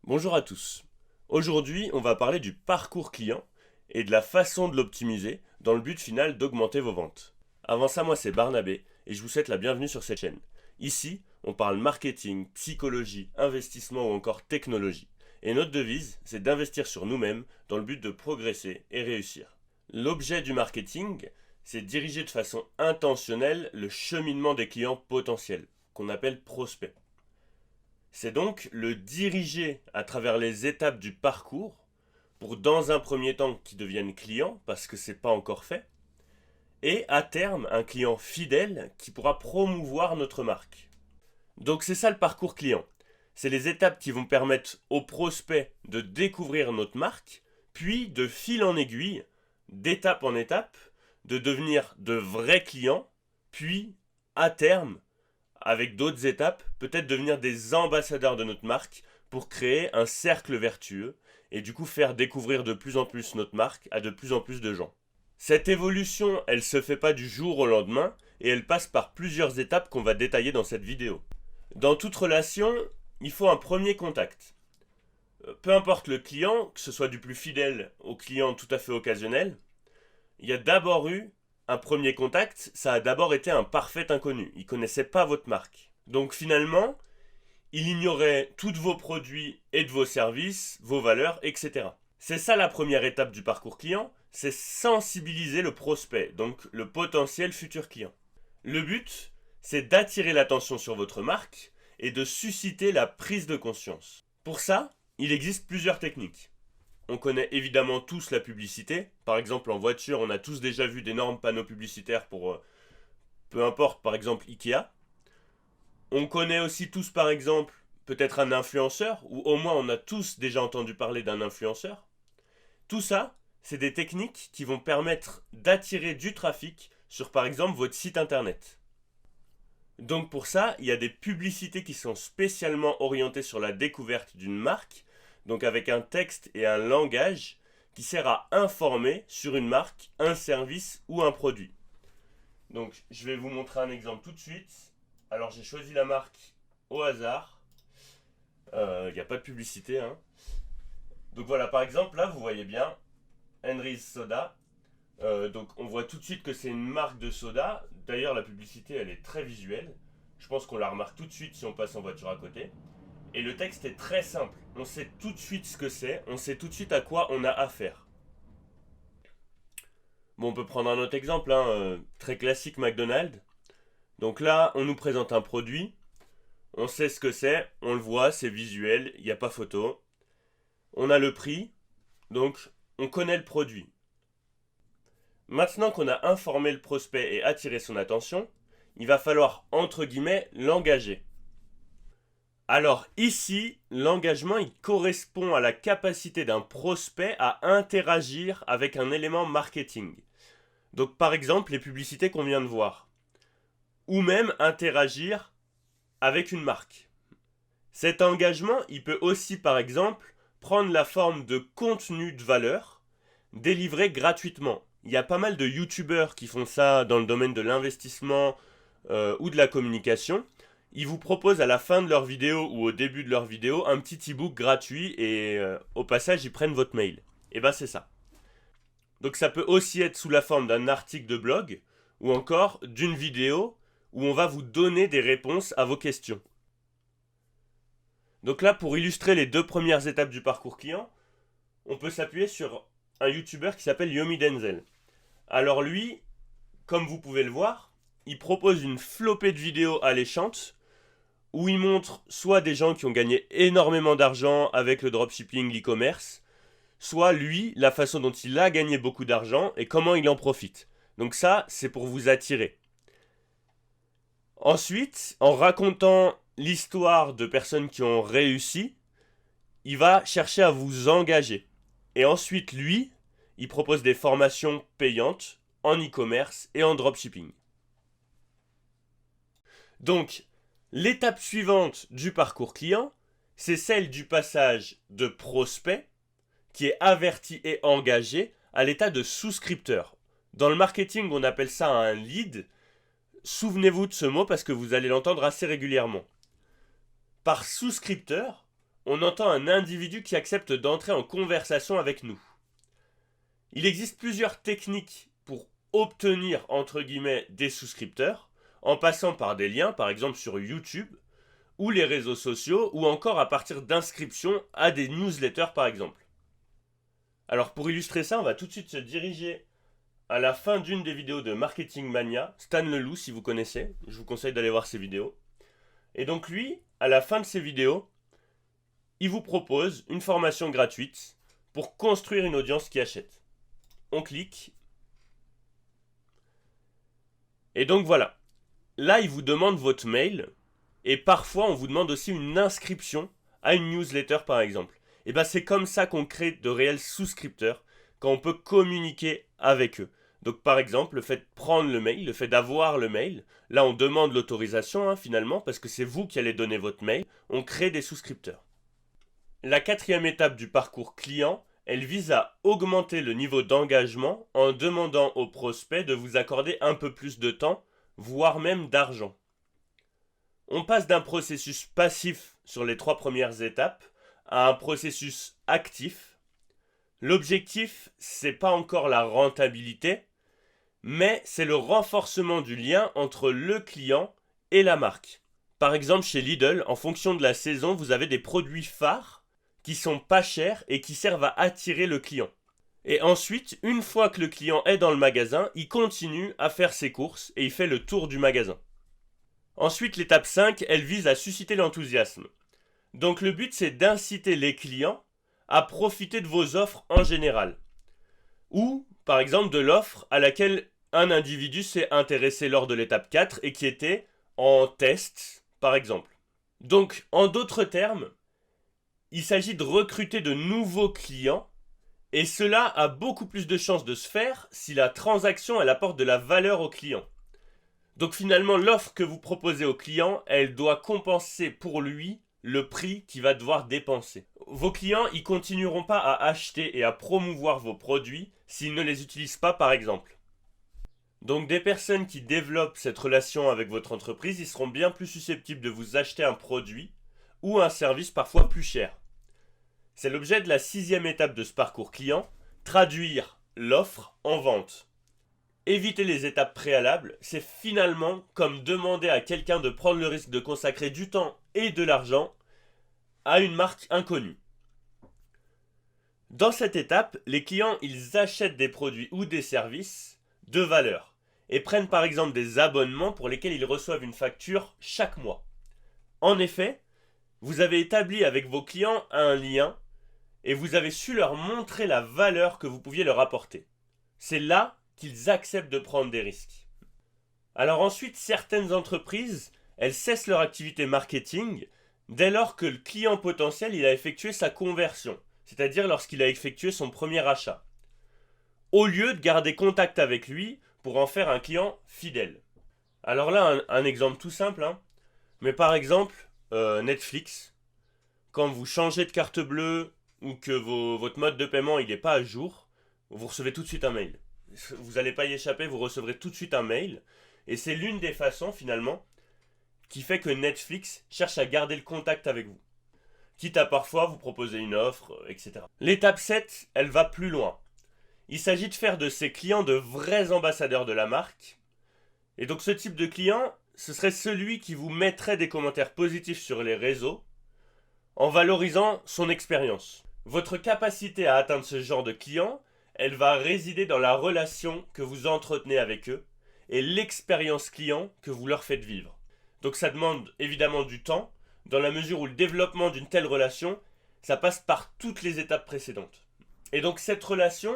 Bonjour à tous. Aujourd'hui, on va parler du parcours client et de la façon de l'optimiser dans le but final d'augmenter vos ventes. Avant ça, moi c'est Barnabé et je vous souhaite la bienvenue sur cette chaîne. Ici, on parle marketing, psychologie, investissement ou encore technologie. Et notre devise, c'est d'investir sur nous-mêmes dans le but de progresser et réussir. L'objet du marketing, c'est diriger de façon intentionnelle le cheminement des clients potentiels, qu'on appelle prospects. C'est donc le diriger à travers les étapes du parcours pour dans un premier temps qu'ils deviennent clients parce que c'est pas encore fait et à terme un client fidèle qui pourra promouvoir notre marque. Donc c'est ça le parcours client. C'est les étapes qui vont permettre aux prospects de découvrir notre marque puis de fil en aiguille, d'étape en étape, de devenir de vrais clients puis à terme avec d'autres étapes, peut-être devenir des ambassadeurs de notre marque pour créer un cercle vertueux et du coup faire découvrir de plus en plus notre marque à de plus en plus de gens. Cette évolution, elle se fait pas du jour au lendemain et elle passe par plusieurs étapes qu'on va détailler dans cette vidéo. Dans toute relation, il faut un premier contact. Peu importe le client, que ce soit du plus fidèle au client tout à fait occasionnel, il y a d'abord eu un premier contact, ça a d'abord été un parfait inconnu. Il ne connaissait pas votre marque. Donc finalement, il ignorait tous vos produits et de vos services, vos valeurs, etc. C'est ça la première étape du parcours client, c'est sensibiliser le prospect, donc le potentiel futur client. Le but, c'est d'attirer l'attention sur votre marque et de susciter la prise de conscience. Pour ça, il existe plusieurs techniques. On connaît évidemment tous la publicité. Par exemple, en voiture, on a tous déjà vu d'énormes panneaux publicitaires pour, peu importe, par exemple Ikea. On connaît aussi tous, par exemple, peut-être un influenceur, ou au moins on a tous déjà entendu parler d'un influenceur. Tout ça, c'est des techniques qui vont permettre d'attirer du trafic sur, par exemple, votre site internet. Donc pour ça, il y a des publicités qui sont spécialement orientées sur la découverte d'une marque, donc avec un texte et un langage qui sert à informer sur une marque, un service ou un produit. Donc je vais vous montrer un exemple tout de suite. Alors j'ai choisi la marque au hasard. Il n'y a pas de publicité. Donc voilà, par exemple là vous voyez bien Henry's Soda. Donc on voit tout de suite que c'est une marque de soda. D'ailleurs la publicité elle est très visuelle. Je pense qu'on la remarque tout de suite si on passe en voiture à côté. Et le texte est très simple. On sait tout de suite ce que c'est. On sait tout de suite à quoi on a affaire. Bon, on peut prendre un autre exemple, très classique McDonald's. Donc là, on nous présente un produit. On sait ce que c'est. On le voit, c'est visuel. Il n'y a pas photo. On a le prix. Donc, on connaît le produit. Maintenant qu'on a informé le prospect et attiré son attention, il va falloir, entre guillemets, l'engager. Alors ici, l'engagement il correspond à la capacité d'un prospect à interagir avec un élément marketing. Donc par exemple les publicités qu'on vient de voir. Ou même interagir avec une marque. Cet engagement il peut aussi par exemple prendre la forme de contenu de valeur délivré gratuitement. Il y a pas mal de youtubeurs qui font ça dans le domaine de l'investissement ou de la communication. Ils vous proposent à la fin de leur vidéo ou au début de leur vidéo un petit e-book gratuit et au passage ils prennent votre mail. Et ben c'est ça. Donc ça peut aussi être sous la forme d'un article de blog ou encore d'une vidéo où on va vous donner des réponses à vos questions. Donc là pour illustrer les deux premières étapes du parcours client, on peut s'appuyer sur un youtubeur qui s'appelle Yomi Denzel. Alors lui, comme vous pouvez le voir, il propose une flopée de vidéos alléchantes où il montre soit des gens qui ont gagné énormément d'argent avec le dropshipping, l'e-commerce, soit lui, la façon dont il a gagné beaucoup d'argent et comment il en profite. Donc ça, c'est pour vous attirer. Ensuite, en racontant l'histoire de personnes qui ont réussi, il va chercher à vous engager. Et ensuite, lui, il propose des formations payantes en e-commerce et en dropshipping. Donc, l'étape suivante du parcours client, c'est celle du passage de prospect, qui est averti et engagé, à l'état de souscripteur. Dans le marketing, on appelle ça un lead. Souvenez-vous de ce mot parce que vous allez l'entendre assez régulièrement. Par souscripteur, on entend un individu qui accepte d'entrer en conversation avec nous. Il existe plusieurs techniques pour obtenir, entre guillemets, des souscripteurs, en passant par des liens, par exemple sur YouTube, ou les réseaux sociaux, ou encore à partir d'inscriptions à des newsletters, par exemple. Alors pour illustrer ça, on va tout de suite se diriger à la fin d'une des vidéos de Marketing Mania, Stan Leloup si vous connaissez, je vous conseille d'aller voir ses vidéos. Et donc lui, à la fin de ses vidéos, il vous propose une formation gratuite pour construire une audience qui achète. On clique. Et donc voilà. Là, il vous demande votre mail. Et parfois, on vous demande aussi une inscription à une newsletter, par exemple. Et bien, c'est comme ça qu'on crée de réels souscripteurs, quand on peut communiquer avec eux. Donc, par exemple, le fait de prendre le mail, le fait d'avoir le mail, là, on demande l'autorisation, finalement, parce que c'est vous qui allez donner votre mail. On crée des souscripteurs. La quatrième étape du parcours client, elle vise à augmenter le niveau d'engagement en demandant aux prospects de vous accorder un peu plus de temps, voire même d'argent. On passe d'un processus passif sur les 3 premières étapes à un processus actif. L'objectif, c'est pas encore la rentabilité, mais c'est le renforcement du lien entre le client et la marque. Par exemple, chez Lidl, en fonction de la saison, vous avez des produits phares qui sont pas chers et qui servent à attirer le client. Et ensuite, une fois que le client est dans le magasin, il continue à faire ses courses et il fait le tour du magasin. Ensuite, l'étape 5, elle vise à susciter l'enthousiasme. Donc le but, c'est d'inciter les clients à profiter de vos offres en général. Ou, par exemple, de l'offre à laquelle un individu s'est intéressé lors de l'étape 4 et qui était en test, par exemple. Donc, en d'autres termes, il s'agit de recruter de nouveaux clients et cela a beaucoup plus de chances de se faire si la transaction elle apporte de la valeur au client. Donc finalement, l'offre que vous proposez au client, elle doit compenser pour lui le prix qu'il va devoir dépenser. Vos clients, ils continueront pas à acheter et à promouvoir vos produits s'ils ne les utilisent pas, par exemple. Donc des personnes qui développent cette relation avec votre entreprise, ils seront bien plus susceptibles de vous acheter un produit ou un service parfois plus cher. C'est l'objet de la 6e étape de ce parcours client, traduire l'offre en vente. Éviter les étapes préalables, c'est finalement comme demander à quelqu'un de prendre le risque de consacrer du temps et de l'argent à une marque inconnue. Dans cette étape, les clients, ils achètent des produits ou des services de valeur et prennent par exemple des abonnements pour lesquels ils reçoivent une facture chaque mois. En effet, vous avez établi avec vos clients un lien et vous avez su leur montrer la valeur que vous pouviez leur apporter. C'est là qu'ils acceptent de prendre des risques. Alors ensuite, certaines entreprises, elles cessent leur activité marketing dès lors que le client potentiel il a effectué sa conversion, c'est-à-dire lorsqu'il a effectué son premier achat, au lieu de garder contact avec lui pour en faire un client fidèle. Alors là, un exemple tout simple, mais par exemple, Netflix, quand vous changez de carte bleue ou que votre mode de paiement il n'est pas à jour, vous recevez tout de suite un mail. Vous n'allez pas y échapper, vous recevrez tout de suite un mail. Et c'est l'une des façons finalement qui fait que Netflix cherche à garder le contact avec vous. Quitte à parfois vous proposer une offre, etc. L'étape 7, elle va plus loin. Il s'agit de faire de ses clients de vrais ambassadeurs de la marque. Et donc ce type de client, ce serait celui qui vous mettrait des commentaires positifs sur les réseaux en valorisant son expérience. Votre capacité à atteindre ce genre de client, elle va résider dans la relation que vous entretenez avec eux et l'expérience client que vous leur faites vivre. Donc ça demande évidemment du temps, dans la mesure où le développement d'une telle relation, ça passe par toutes les étapes précédentes. Et donc cette relation,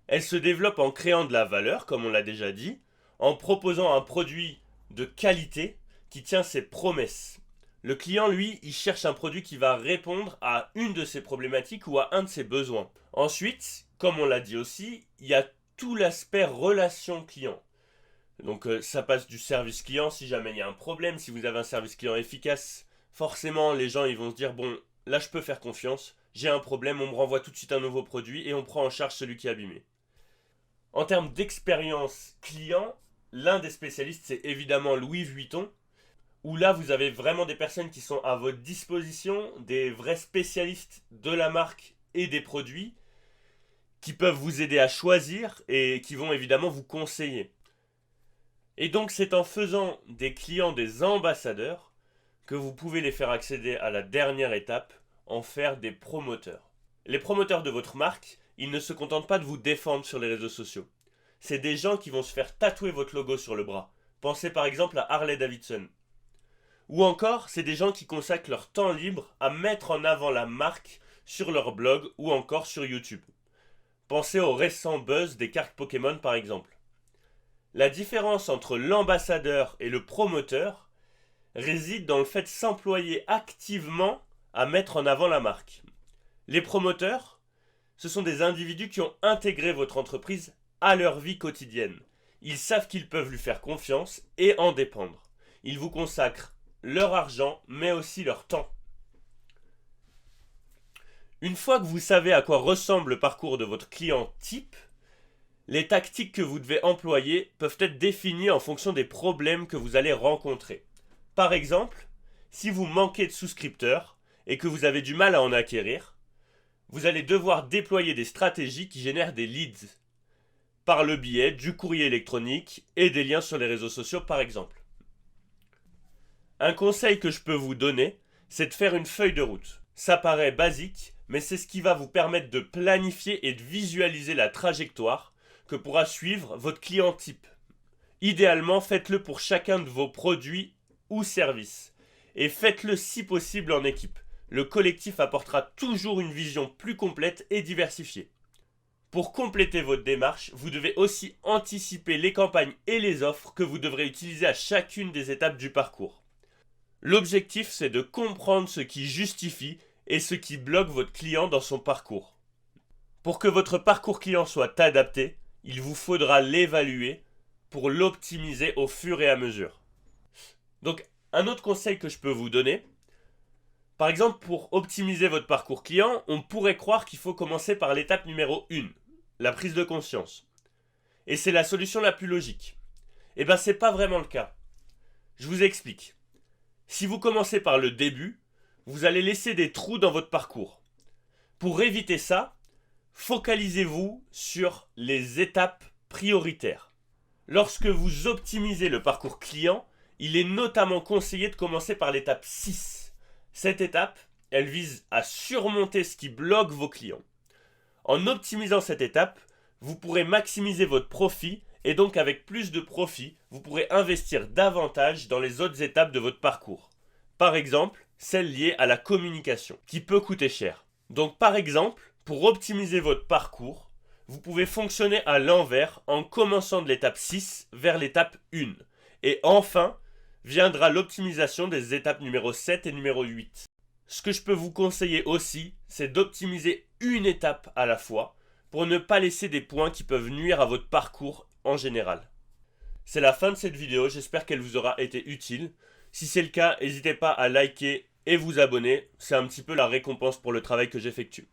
elle se développe en créant de la valeur, comme on l'a déjà dit, en proposant un produit de qualité qui tient ses promesses. Le client, lui, il cherche un produit qui va répondre à une de ses problématiques ou à un de ses besoins. Ensuite, comme on l'a dit aussi, il y a tout l'aspect relation client. Donc ça passe du service client si jamais il y a un problème. Si vous avez un service client efficace, forcément les gens ils vont se dire bon, là je peux faire confiance, j'ai un problème, on me renvoie tout de suite un nouveau produit et on prend en charge celui qui est abîmé. En termes d'expérience client, l'un des spécialistes c'est évidemment Louis Vuitton, où là vous avez vraiment des personnes qui sont à votre disposition, des vrais spécialistes de la marque et des produits, qui peuvent vous aider à choisir et qui vont évidemment vous conseiller. Et donc c'est en faisant des clients des ambassadeurs que vous pouvez les faire accéder à la dernière étape, en faire des promoteurs. Les promoteurs de votre marque, ils ne se contentent pas de vous défendre sur les réseaux sociaux. C'est des gens qui vont se faire tatouer votre logo sur le bras. Pensez par exemple à Harley Davidson. Ou encore, c'est des gens qui consacrent leur temps libre à mettre en avant la marque sur leur blog ou encore sur YouTube. Pensez au récent buzz des cartes Pokémon par exemple. La différence entre l'ambassadeur et le promoteur réside dans le fait de s'employer activement à mettre en avant la marque. Les promoteurs, ce sont des individus qui ont intégré votre entreprise à leur vie quotidienne. Ils savent qu'ils peuvent lui faire confiance et en dépendre. Ils vous consacrent leur argent, mais aussi leur temps. Une fois que vous savez à quoi ressemble le parcours de votre client type, les tactiques que vous devez employer peuvent être définies en fonction des problèmes que vous allez rencontrer. Par exemple, si vous manquez de souscripteurs et que vous avez du mal à en acquérir, vous allez devoir déployer des stratégies qui génèrent des leads, par le biais du courrier électronique et des liens sur les réseaux sociaux par exemple. Un conseil que je peux vous donner, c'est de faire une feuille de route. Ça paraît basique, mais c'est ce qui va vous permettre de planifier et de visualiser la trajectoire que pourra suivre votre client type. Idéalement, faites-le pour chacun de vos produits ou services. Et faites-le si possible en équipe. Le collectif apportera toujours une vision plus complète et diversifiée. Pour compléter votre démarche, vous devez aussi anticiper les campagnes et les offres que vous devrez utiliser à chacune des étapes du parcours. L'objectif, c'est de comprendre ce qui justifie et ce qui bloque votre client dans son parcours. Pour que votre parcours client soit adapté, il vous faudra l'évaluer pour l'optimiser au fur et à mesure. Donc, un autre conseil que je peux vous donner, par exemple, pour optimiser votre parcours client, on pourrait croire qu'il faut commencer par l'étape numéro 1, la prise de conscience. Et c'est la solution la plus logique. Eh bien, c'est pas vraiment le cas. Je vous explique. Si vous commencez par le début, vous allez laisser des trous dans votre parcours. Pour éviter ça, focalisez-vous sur les étapes prioritaires. Lorsque vous optimisez le parcours client, il est notamment conseillé de commencer par l'étape 6. Cette étape, elle vise à surmonter ce qui bloque vos clients. En optimisant cette étape, vous pourrez maximiser votre profit et donc avec plus de profit, vous pourrez investir davantage dans les autres étapes de votre parcours. Par exemple, celle liée à la communication, qui peut coûter cher. Donc par exemple, pour optimiser votre parcours, vous pouvez fonctionner à l'envers en commençant de l'étape 6 vers l'étape 1. Et enfin, viendra l'optimisation des étapes numéro 7 et numéro 8. Ce que je peux vous conseiller aussi, c'est d'optimiser une étape à la fois pour ne pas laisser des points qui peuvent nuire à votre parcours en général. C'est la fin de cette vidéo, j'espère qu'elle vous aura été utile. Si c'est le cas, n'hésitez pas à liker et vous abonner, c'est un petit peu la récompense pour le travail que j'effectue.